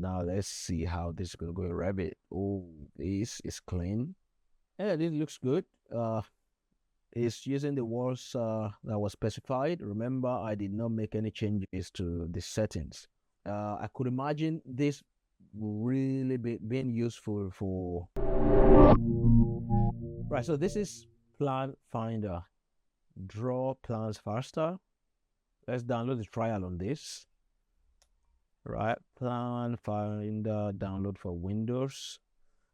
now let's see how this is going to go in Revit. Oh, this is clean. Yeah, this looks good. It's using the walls that was specified. Remember, I did not make any changes to the settings. I could imagine this really being useful for. Right, so this is PlanFinder. Draw plans faster. Let's download the trial on this. Right, PlanFinder download for Windows.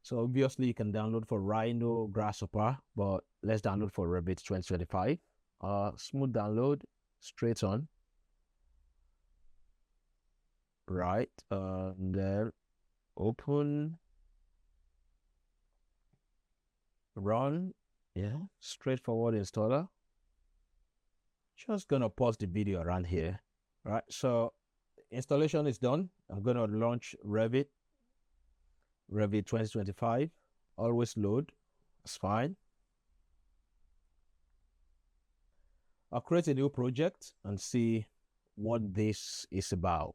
So obviously you can download for Rhino, Grasshopper, but let's download for Revit 2025. Smooth download, straight on. Right, and then open, run. Yeah, straightforward installer. Just gonna pause the video around here. Right, so installation is done. I'm gonna launch Revit 2025. Always load. It's fine. I'll create a new project and see what this is about.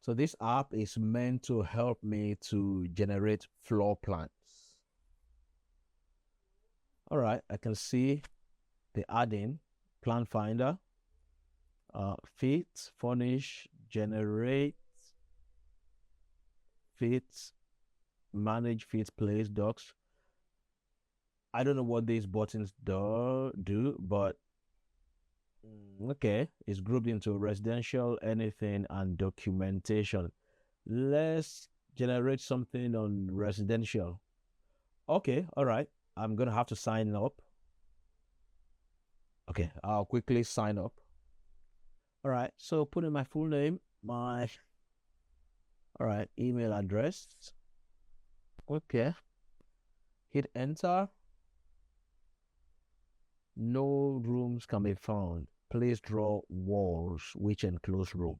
So this app is meant to help me to generate floor plans. All right, I can see the add-in, PlanFinder, fit, furnish, generate, fit, manage, fit, place, docs. I don't know what these buttons do, but okay, it's grouped into residential, anything, and documentation. Let's generate something on residential. Okay, all right. I'm gonna have to sign up. Okay, I'll quickly sign up. All right, so put in my full name, all right, email address. Okay, hit enter. No rooms can be found. Please draw walls which enclose rooms.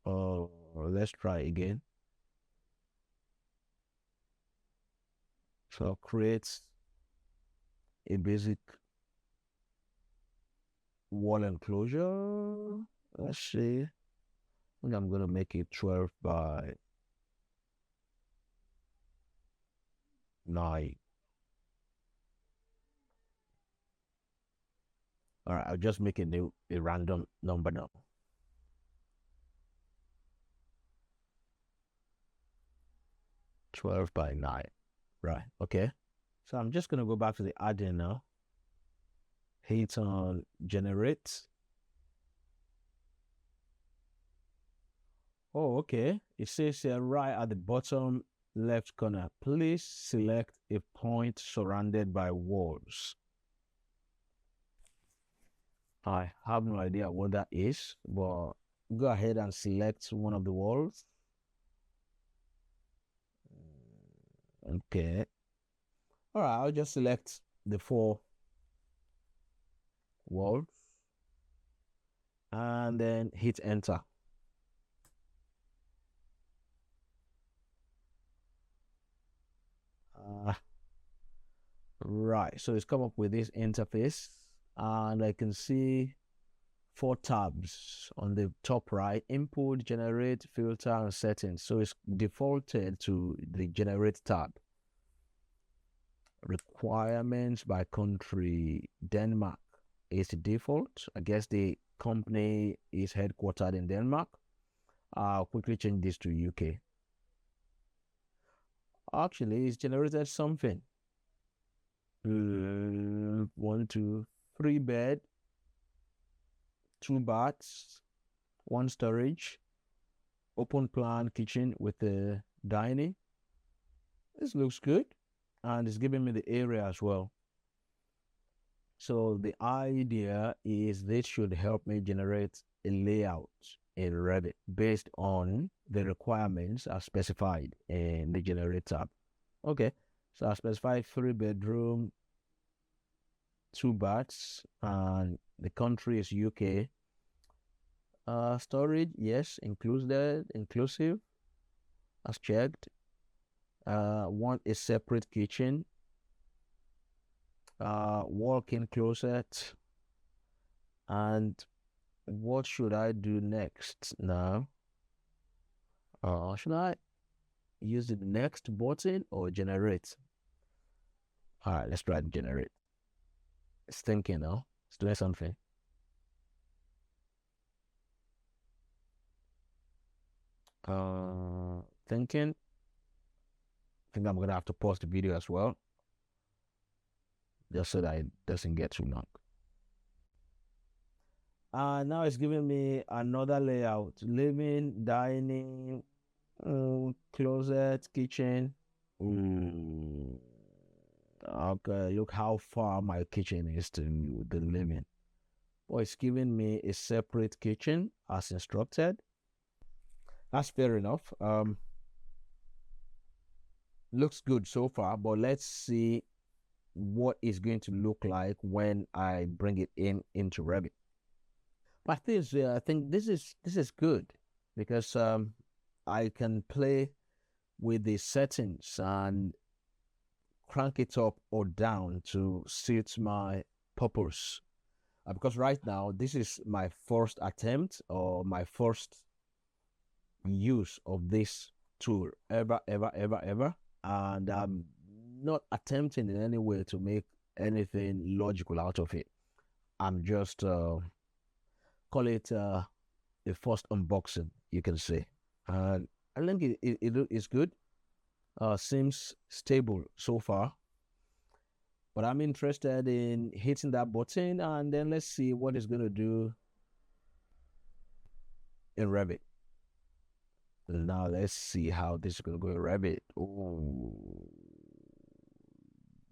Let's try again. So create a basic wall enclosure. Let's see. I think I'm gonna make it 12 by 9. All right, I'll just make a random number now. $12 by 9. Right, okay. So I'm just gonna go back to the add-in now. Hit on generate. Oh, okay. It says here right at the bottom left corner, please select a point surrounded by walls. I have no idea what that is, but go ahead and select one of the walls. Okay. All right, I'll just select the 4 walls and then hit enter. Right, so it's come up with this interface, and I can see 4 tabs on the top right: input, generate, filter, and settings. So it's defaulted to the generate tab. Requirements by country: Denmark is the default. I guess the company is headquartered in Denmark. I'll quickly change this to UK. Actually, it's generated something. 1, 2, 3 bed, 2 baths, 1 storage, open plan kitchen with the dining. This looks good, and it's giving me the area as well. So the idea is this should help me generate a layout in Revit based on the requirements as specified in the generate tab. Okay, so I specified 3 bedroom, 2 baths, and the country is UK. Storage, yes, inclusive, as checked. Want a separate kitchen, walk-in closet, and what should I do next now? Should I use the next button or generate? All right, let's try to generate. It's thinking now. It's doing something. Thinking. I think I'm gonna have to pause the video as well, just so that it doesn't get too long. Now it's giving me another layout: living, dining, closet, kitchen. Okay, look how far my kitchen is to the living. Well, it's giving me a separate kitchen as instructed. That's fair enough. Looks good so far, but let's see what it's going to look like when I bring it into Revit. But I think this is good because I can play with the settings and crank it up or down to suit my purpose. Because right now this is my first attempt or my first use of this tool ever, and I'm not attempting in any way to make anything logical out of it. I'm just call it a first unboxing, you can say, and I think it is good. Seems stable so far, but I'm interested in hitting that button and then let's see what it's going to do in Revit. Now let's see how this is going to go in Revit. Oh,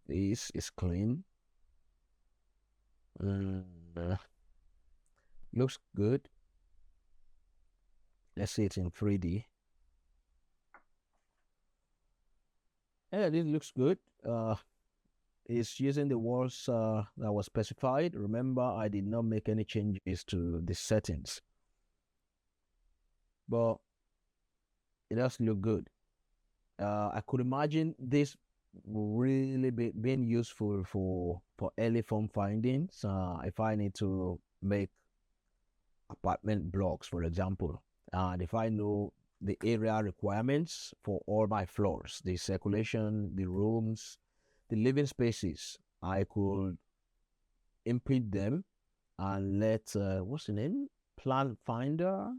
this is clean. Looks good. Let's see it in 3D. Yeah, this looks good. It's using the walls that was specified. Remember, I did not make any changes to the settings, but it does look good. I could imagine this really being useful for early form findings. If I need to make apartment blocks, for example, and if I know the area requirements for all my floors, the circulation, the rooms, the living spaces, I could input them and let what's the name? PlanFinder.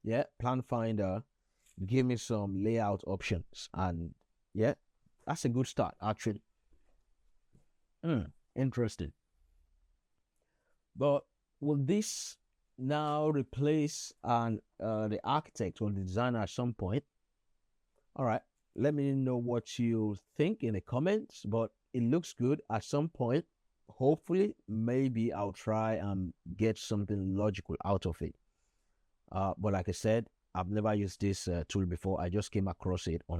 Yeah, PlanFinder give me some layout options, and yeah, that's a good start actually. Interesting. But will this now replace the architect or the designer at some point? All right, let me know what you think in the comments, but it looks good at some point. Hopefully, maybe I'll try and get something logical out of it. But like I said, I've never used this tool before. I just came across it on